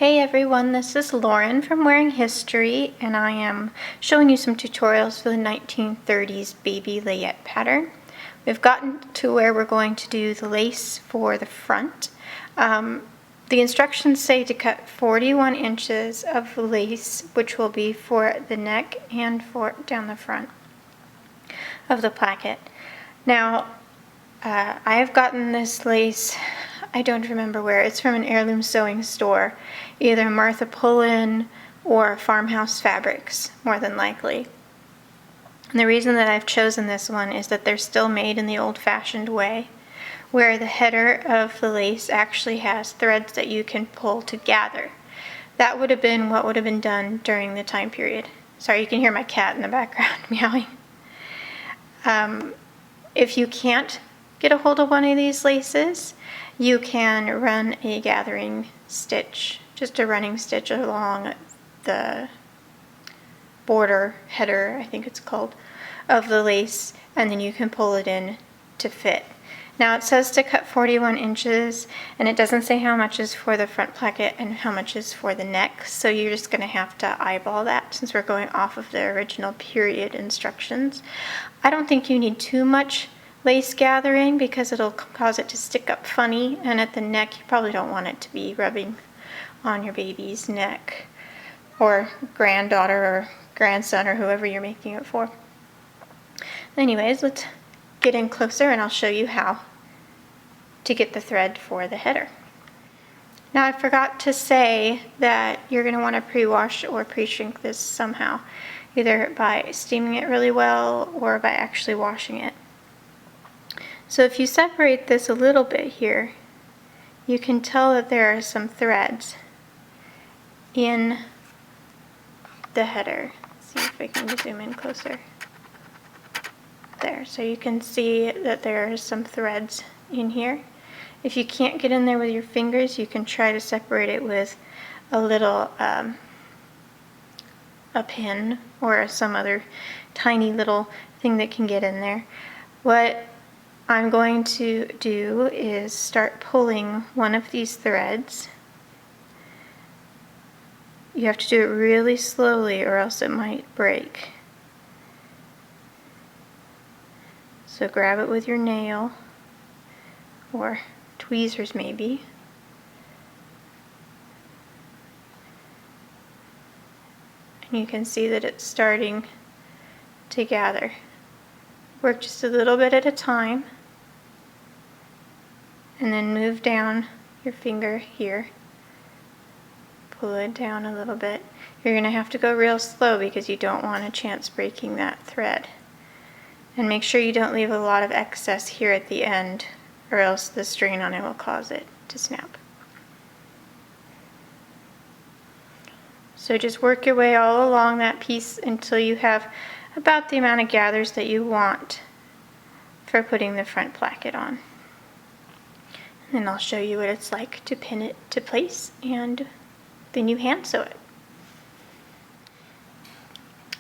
Hey everyone, this is Lauren from Wearing History, and I am showing you some tutorials for the 1930s Baby Layette pattern. We've gotten to where we're going to do the lace for the front. The instructions say to cut 41 inches of lace, which will be for the neck and for down the front of the placket. Now, I have gotten this lace, I don't remember where. It's from an heirloom sewing store, either Martha Pullen or Farmhouse Fabrics, more than likely. And the reason that I've chosen this one is that they're still made in the old-fashioned way, where the header of the lace actually has threads that you can pull to gather. That would have been what would have been done during the time period. Sorry, you can hear my cat in the background meowing. If you can't get a hold of one of these laces, you can run a gathering stitch, just a running stitch along the border, header, I think it's called, of the lace, and then you can pull it in to fit. Now it says to cut 41 inches, and it doesn't say how much is for the front placket and how much is for the neck, so you're just going to have to eyeball that since we're going off of the original period instructions. I don't think you need too much lace gathering because it'll cause it to stick up funny, and at the neck you probably don't want it to be rubbing on your baby's neck or granddaughter or grandson or whoever you're making it for. Anyways, let's get in closer and I'll show you how to get the thread for the header. Now, I forgot to say that you're going to want to pre-wash or pre-shrink this somehow, either by steaming it really well or by actually washing it. So if you separate this a little bit here, you can tell that there are some threads in the header. Let's see if I can zoom in closer. There, so you can see that there are some threads in here. If you can't get in there with your fingers, you can try to separate it with a little a pin or some other tiny little thing that can get in there. What I'm going to do is start pulling one of these threads. You have to do it really slowly or else it might break. So grab it with your nail or tweezers maybe. And you can see that it's starting to gather. Work just a little bit at a time and then move down your finger here. Pull it down a little bit. You're going to have to go real slow because you don't want a chance breaking that thread. And make sure you don't leave a lot of excess here at the end, or else the strain on it will cause it to snap. So just work your way all along that piece until you have about the amount of gathers that you want for putting the front placket on. And then I'll show you what it's like to pin it to place, and then you hand sew it.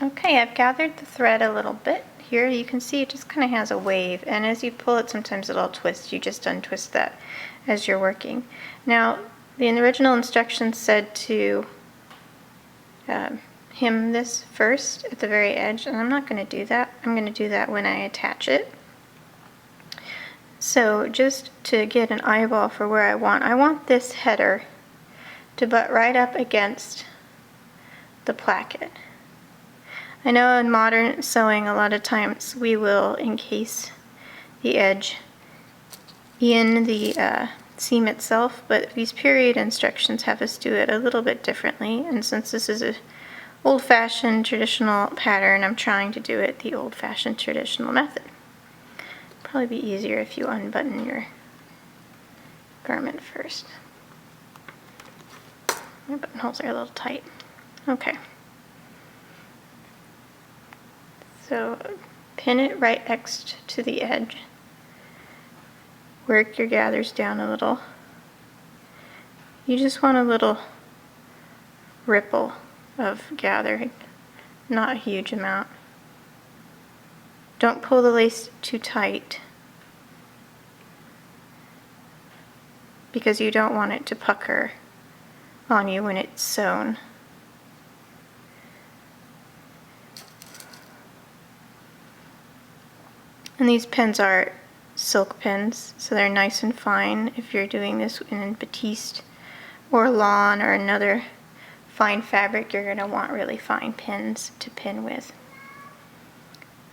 Okay, I've gathered the thread a little bit. Here you can see it just kind of has a wave, and as you pull it sometimes it'll twist. You just untwist that as you're working. Now the original instructions said to hem this first at the very edge, and I'm not going to do that. I'm going to do that when I attach it. So just to get an eyeball for where I want this header to butt right up against the placket. I know in modern sewing a lot of times we will encase the edge in the seam itself, but these period instructions have us do it a little bit differently, and since this is a old-fashioned traditional pattern, I'm trying to do it the old-fashioned traditional method. Probably be easier if you unbutton your garment first. My buttonholes are a little tight. Okay. So pin it right next to the edge. Work your gathers down a little. You just want a little ripple of gathering, not a huge amount. Don't pull the lace too tight because you don't want it to pucker on you when it's sewn. And these pins are silk pins, so they're nice and fine if you're doing this in batiste or lawn or another fine fabric. You're going to want really fine pins to pin with.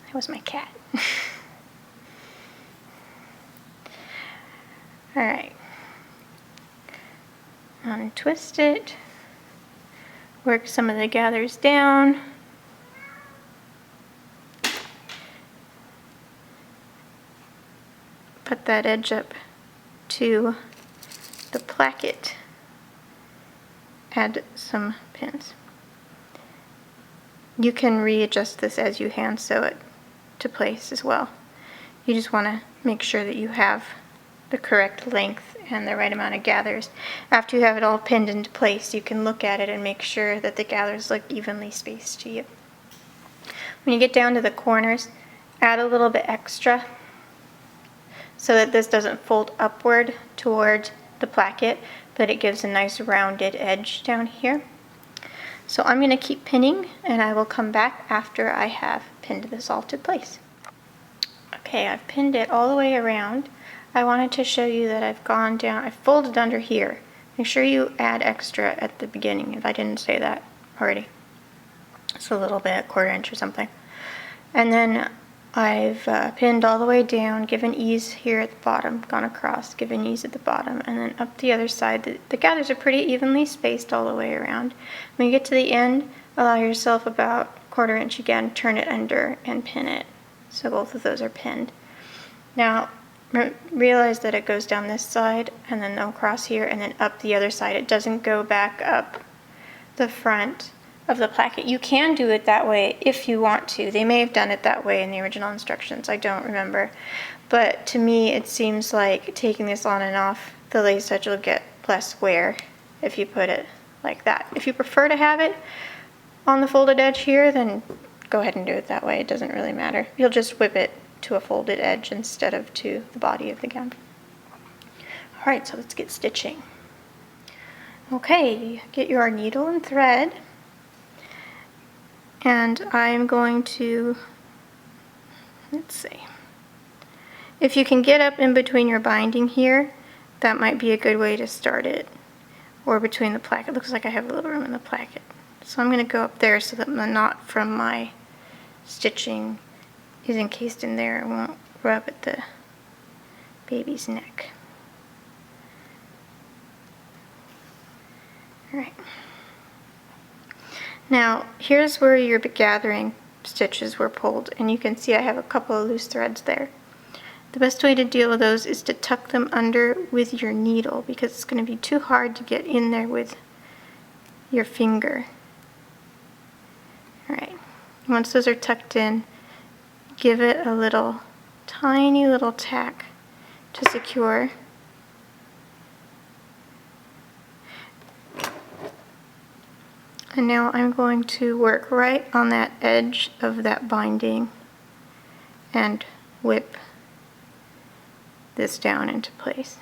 That was my cat. Alright. Untwist it. Work some of the gathers down. Put that edge up to the placket. Add some pins. You can readjust this as you hand sew it to place as well. You just want to make sure that you have the correct length and the right amount of gathers. After you have it all pinned into place, you can look at it and make sure that the gathers look evenly spaced to you. When you get down to the corners, add a little bit extra so that this doesn't fold upward toward the placket, but it gives a nice rounded edge down here. So I'm going to keep pinning, and I will come back after I have pinned this all to place. Okay, I've pinned it all the way around. I wanted to show you that I've gone down, I've folded under here. Make sure you add extra at the beginning if I didn't say that already. It's a little bit, 1/4 inch or something. And then I've pinned all the way down, given ease here at the bottom, gone across, given ease at the bottom, and then up the other side. The gathers are pretty evenly spaced all the way around. When you get to the end, allow yourself about 1/4 inch again, turn it under and pin it. So both of those are pinned. Now, realize that it goes down this side and then across here and then up the other side. It doesn't go back up the front of the placket. You can do it that way if you want to. They may have done it that way in the original instructions. I don't remember. But to me, it seems like taking this on and off, the lace edge will get less wear if you put it like that. If you prefer to have it on the folded edge here, then go ahead and do it that way. It doesn't really matter. You'll just whip it to a folded edge instead of to the body of the gown. Alright, so let's get stitching. Okay, get your needle and thread. And I'm going to, let's see, if you can get up in between your binding here, that might be a good way to start it. Or between the placket. Looks like I have a little room in the placket. So I'm going to go up there so that the knot from my stitching is encased in there. It won't rub at the baby's neck. Alright. Now, here's where your gathering stitches were pulled, and you can see I have a couple of loose threads there. The best way to deal with those is to tuck them under with your needle, because it's going to be too hard to get in there with your finger. Alright, once those are tucked in, give it a little, tiny little tack to secure. And now I'm going to work right on that edge of that binding and whip this down into place.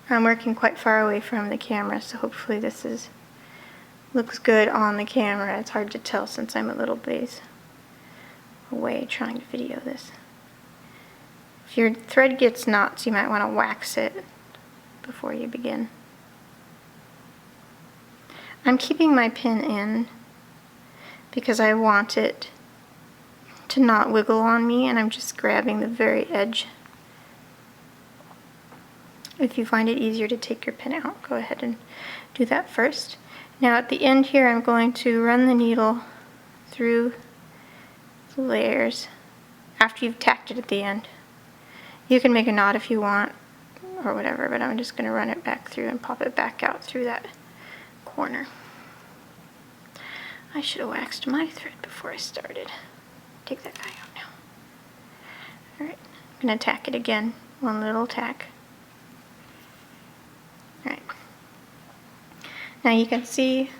I'm working quite far away from the camera, so hopefully this looks good on the camera. It's hard to tell since I'm a little ways away trying to video this. If your thread gets knots, you might want to wax it before you begin. I'm keeping my pin in because I want it to not wiggle on me, and I'm just grabbing the very edge. If you find it easier to take your pin out, go ahead and do that first. Now at the end here, I'm going to run the needle through the layers after you've tacked it at the end. You can make a knot if you want or whatever, but I'm just going to run it back through and pop it back out through that corner. I should have waxed my thread before I started. Take that guy out now. Alright, I'm going to tack it again. One little tack. Alright. Now you can see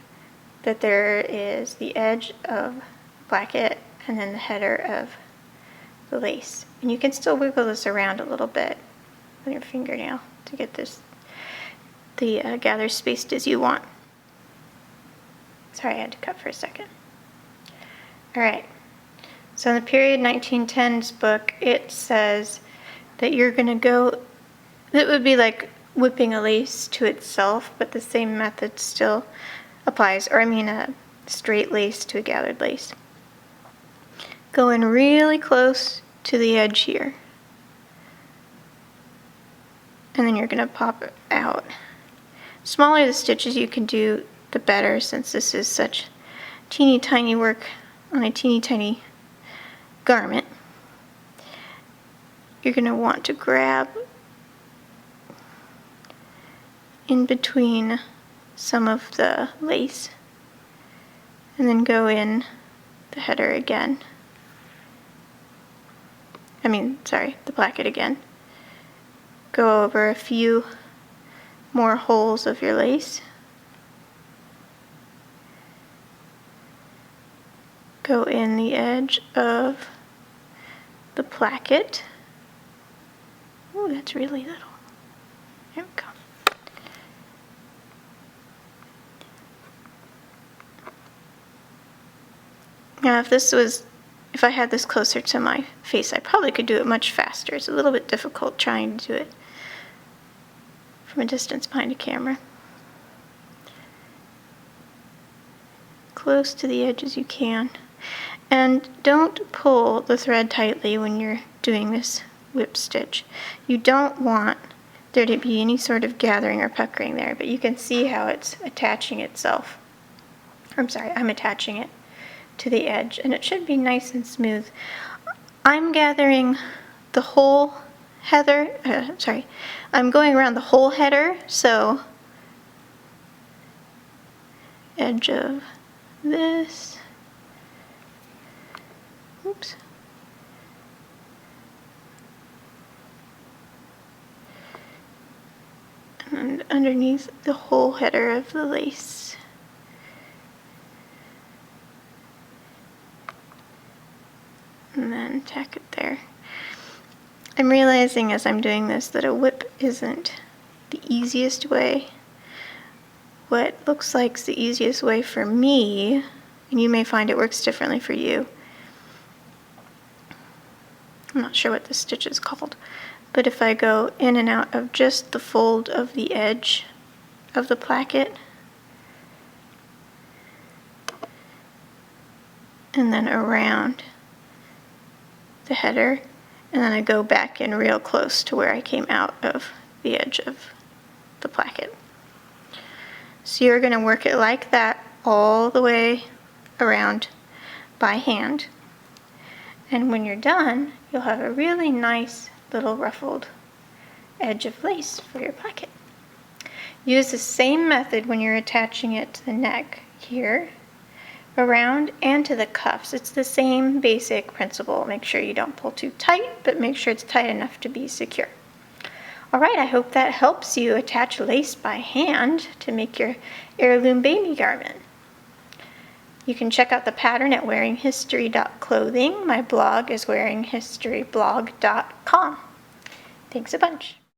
that there is the edge of the placket and then the header of the lace. And you can still wiggle this around a little bit with your fingernail. to get the gather spaced as you want. Sorry, I had to cut for a second. Alright, so in the period 1910s book, it says that you're going to go, it would be like whipping a lace to itself, but the same method still applies, or I mean a straight lace to a gathered lace. Go in really close to the edge here, and then you're going to pop it out. Smaller the stitches you can do, the better, since this is such teeny tiny work on a teeny tiny garment. You're going to want to grab in between some of the lace and then go in the header again. The placket again. Go over a few more holes of your lace. Go in the edge of the placket. Ooh, that's really little. There we go. Now if I had this closer to my face, I probably could do it much faster. It's a little bit difficult trying to do it from a distance behind a camera. Close to the edge as you can. And don't pull the thread tightly when you're doing this whip stitch. You don't want there to be any sort of gathering or puckering there, but you can see how it's attaching itself. I'm attaching it to the edge, and it should be nice and smooth. I'm gathering the whole header, I'm going around the whole header, so edge of this, oops, and underneath the whole header of the lace. And then tack it there. I'm realizing as I'm doing this that a whip isn't the easiest way. What looks like the easiest way for me, and you may find it works differently for you. I'm not sure what this stitch is called, but if I go in and out of just the fold of the edge of the placket, and then around the header, and then I go back in real close to where I came out of the edge of the placket. So you're going to work it like that all the way around by hand. And when you're done, you'll have a really nice little ruffled edge of lace for your placket. Use the same method when you're attaching it to the neck here, around, and to the cuffs. It's the same basic principle. Make sure you don't pull too tight, but make sure it's tight enough to be secure. Alright, I hope that helps you attach lace by hand to make your heirloom baby garment. You can check out the pattern at wearinghistory.clothing. My blog is wearinghistoryblog.com. Thanks a bunch.